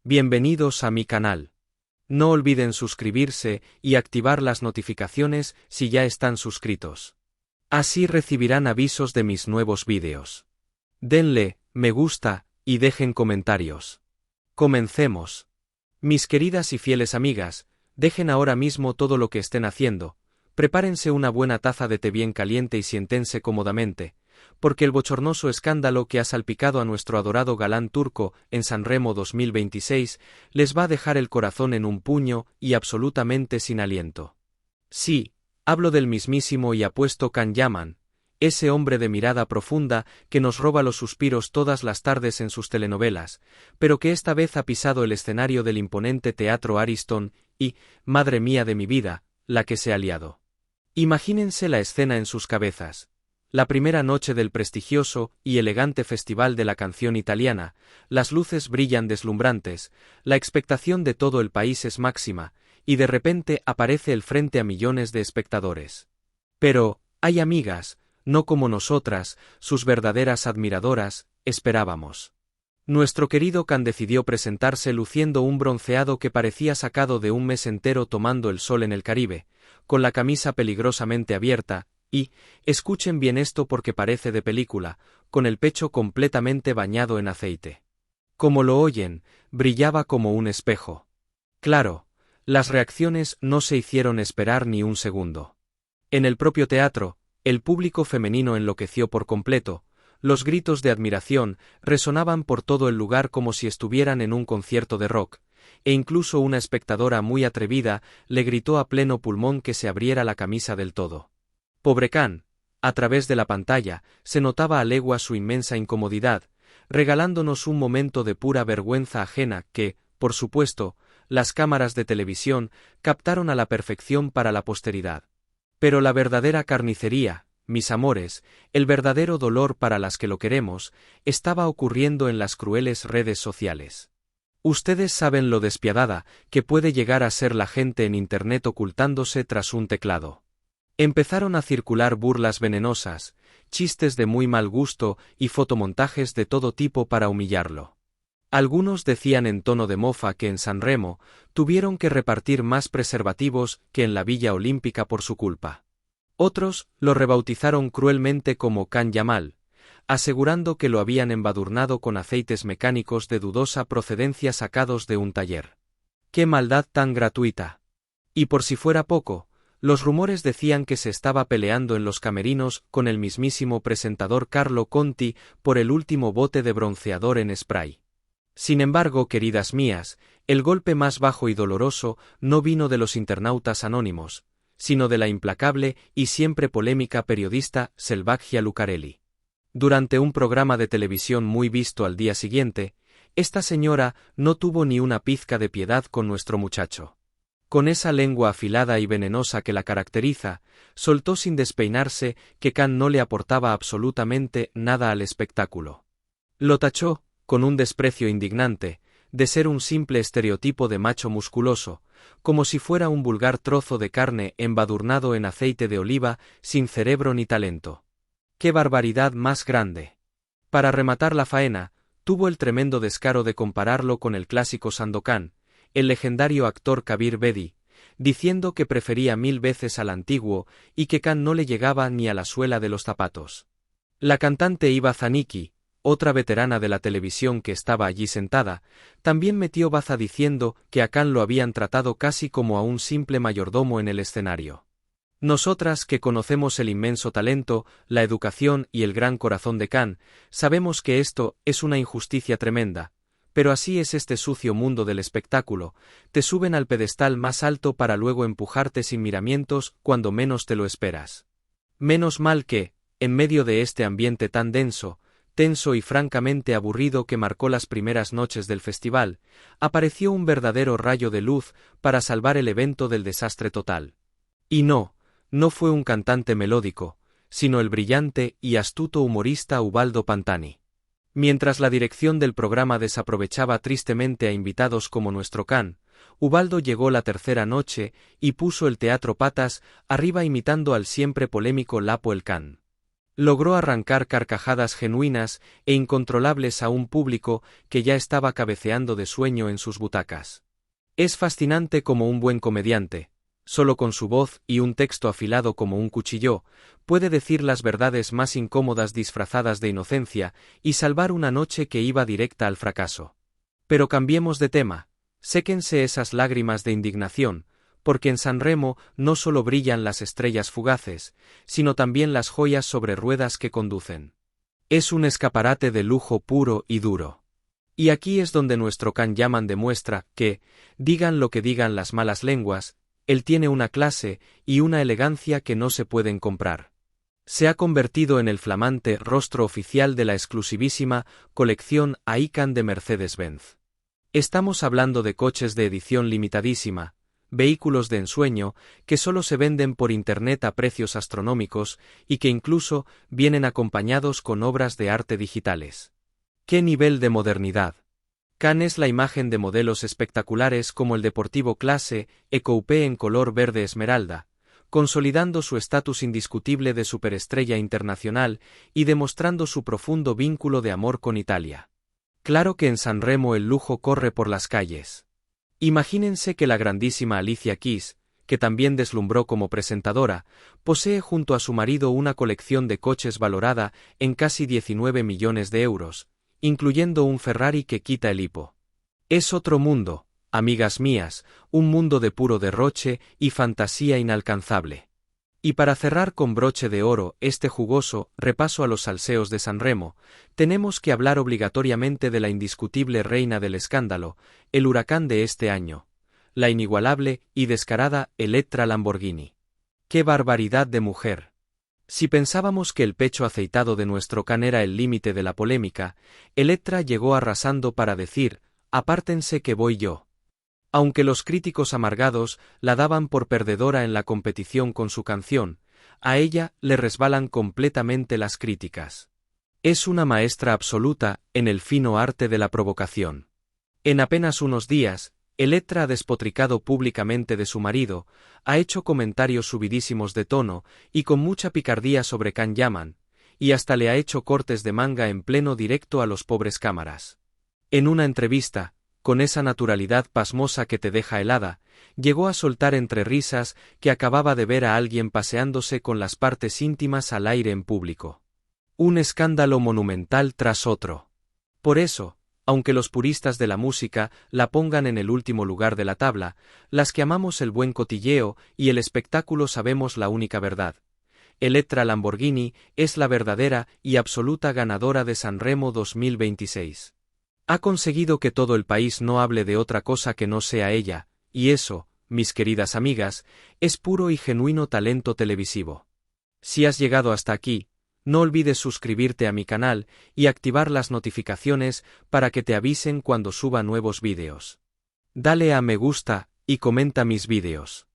Bienvenidos a mi canal. No olviden suscribirse y activar las notificaciones si ya están suscritos. Así recibirán avisos de mis nuevos vídeos. Denle me gusta y dejen comentarios. Comencemos. Mis queridas y fieles amigas, dejen ahora mismo todo lo que estén haciendo, prepárense una buena taza de té bien caliente y siéntense cómodamente, porque el bochornoso escándalo que ha salpicado a nuestro adorado galán turco en Sanremo 2026 les va a dejar el corazón en un puño y absolutamente sin aliento. Sí, hablo del mismísimo y apuesto Can Yaman, ese hombre de mirada profunda que nos roba los suspiros todas las tardes en sus telenovelas, pero que esta vez ha pisado el escenario del imponente Teatro Ariston y, madre mía de mi vida, la que se ha liado. Imagínense la escena en sus cabezas. La primera noche del prestigioso y elegante Festival de la Canción Italiana, las luces brillan deslumbrantes, la expectación de todo el país es máxima, y de repente aparece el frente a millones de espectadores. Pero, ay amigas, no como nosotras, sus verdaderas admiradoras, esperábamos. Nuestro querido Can decidió presentarse luciendo un bronceado que parecía sacado de un mes entero tomando el sol en el Caribe, con la camisa peligrosamente abierta, y, escuchen bien esto porque parece de película, con el pecho completamente bañado en aceite. Como lo oyen, brillaba como un espejo. Claro, las reacciones no se hicieron esperar ni un segundo. En el propio teatro, el público femenino enloqueció por completo, los gritos de admiración resonaban por todo el lugar como si estuvieran en un concierto de rock, e incluso una espectadora muy atrevida le gritó a pleno pulmón que se abriera la camisa del todo. Pobre Can, a través de la pantalla, se notaba a leguas su inmensa incomodidad, regalándonos un momento de pura vergüenza ajena que, por supuesto, las cámaras de televisión captaron a la perfección para la posteridad. Pero la verdadera carnicería, mis amores, el verdadero dolor para las que lo queremos, estaba ocurriendo en las crueles redes sociales. Ustedes saben lo despiadada que puede llegar a ser la gente en Internet ocultándose tras un teclado. Empezaron a circular burlas venenosas, chistes de muy mal gusto y fotomontajes de todo tipo para humillarlo. Algunos decían en tono de mofa que en Sanremo tuvieron que repartir más preservativos que en la Villa Olímpica por su culpa. Otros lo rebautizaron cruelmente como Can Yamal, asegurando que lo habían embadurnado con aceites mecánicos de dudosa procedencia sacados de un taller. ¡Qué maldad tan gratuita! Y por si fuera poco, los rumores decían que se estaba peleando en los camerinos con el mismísimo presentador Carlo Conti por el último bote de bronceador en spray. Sin embargo, queridas mías, el golpe más bajo y doloroso no vino de los internautas anónimos, sino de la implacable y siempre polémica periodista Selvaggia Lucarelli. Durante un programa de televisión muy visto al día siguiente, esta señora no tuvo ni una pizca de piedad con nuestro muchacho. Con esa lengua afilada y venenosa que la caracteriza, soltó sin despeinarse que Can no le aportaba absolutamente nada al espectáculo. Lo tachó, con un desprecio indignante, de ser un simple estereotipo de macho musculoso, como si fuera un vulgar trozo de carne embadurnado en aceite de oliva sin cerebro ni talento. ¡Qué barbaridad más grande! Para rematar la faena, tuvo el tremendo descaro de compararlo con el clásico Sandokan, el legendario actor Kabir Bedi, diciendo que prefería 1000 veces al antiguo y que Can no le llegaba ni a la suela de los zapatos. La cantante Iva Zanicki, otra veterana de la televisión que estaba allí sentada, también metió baza diciendo que a Can lo habían tratado casi como a un simple mayordomo en el escenario. Nosotras que conocemos el inmenso talento, la educación y el gran corazón de Can, sabemos que esto es una injusticia tremenda, pero así es este sucio mundo del espectáculo, te suben al pedestal más alto para luego empujarte sin miramientos cuando menos te lo esperas. Menos mal que, en medio de este ambiente tan denso, tenso y francamente aburrido que marcó las primeras noches del festival, apareció un verdadero rayo de luz para salvar el evento del desastre total. Y no fue un cantante melódico, sino el brillante y astuto humorista Ubaldo Pantani. Mientras la dirección del programa desaprovechaba tristemente a invitados como nuestro Can, Ubaldo llegó la tercera noche y puso el teatro patas arriba imitando al siempre polémico Lapo el Can. Logró arrancar carcajadas genuinas e incontrolables a un público que ya estaba cabeceando de sueño en sus butacas. Es fascinante como un buen comediante, solo con su voz y un texto afilado como un cuchillo, puede decir las verdades más incómodas disfrazadas de inocencia y salvar una noche que iba directa al fracaso. Pero cambiemos de tema, séquense esas lágrimas de indignación, porque en San Remo no solo brillan las estrellas fugaces, sino también las joyas sobre ruedas que conducen. Es un escaparate de lujo puro y duro. Y aquí es donde nuestro Can Yaman demuestra que, digan lo que digan las malas lenguas, él tiene una clase y una elegancia que no se pueden comprar. Se ha convertido en el flamante rostro oficial de la exclusivísima colección Aican de Mercedes-Benz. Estamos hablando de coches de edición limitadísima, vehículos de ensueño que solo se venden por internet a precios astronómicos y que incluso vienen acompañados con obras de arte digitales. ¡Qué nivel de modernidad! Can es la imagen de modelos espectaculares como el deportivo clase E-Coupé en color verde esmeralda, consolidando su estatus indiscutible de superestrella internacional y demostrando su profundo vínculo de amor con Italia. Claro que en San Remo el lujo corre por las calles. Imagínense que la grandísima Alicia Keys, que también deslumbró como presentadora, posee junto a su marido una colección de coches valorada en casi 19 millones de euros, incluyendo un Ferrari que quita el hipo. Es otro mundo, amigas mías, un mundo de puro derroche y fantasía inalcanzable. Y para cerrar con broche de oro este jugoso repaso a los salseos de San Remo, tenemos que hablar obligatoriamente de la indiscutible reina del escándalo, el huracán de este año, la inigualable y descarada Elettra Lamborghini. ¡Qué barbaridad de mujer! Si pensábamos que el pecho aceitado de nuestro Can era el límite de la polémica, Elettra llegó arrasando para decir, apártense que voy yo. Aunque los críticos amargados la daban por perdedora en la competición con su canción, a ella le resbalan completamente las críticas. Es una maestra absoluta en el fino arte de la provocación. En apenas unos días, Elettra ha despotricado públicamente de su marido, ha hecho comentarios subidísimos de tono y con mucha picardía sobre Can Yaman, y hasta le ha hecho cortes de manga en pleno directo a los pobres cámaras. En una entrevista, con esa naturalidad pasmosa que te deja helada, llegó a soltar entre risas que acababa de ver a alguien paseándose con las partes íntimas al aire en público. Un escándalo monumental tras otro. Por eso, aunque los puristas de la música la pongan en el último lugar de la tabla, las que amamos el buen cotilleo y el espectáculo sabemos la única verdad. Elettra Lamborghini es la verdadera y absoluta ganadora de San Remo 2026. Ha conseguido que todo el país no hable de otra cosa que no sea ella, y eso, mis queridas amigas, es puro y genuino talento televisivo. Si has llegado hasta aquí, no olvides suscribirte a mi canal y activar las notificaciones para que te avisen cuando suba nuevos vídeos. Dale a me gusta y comenta mis vídeos.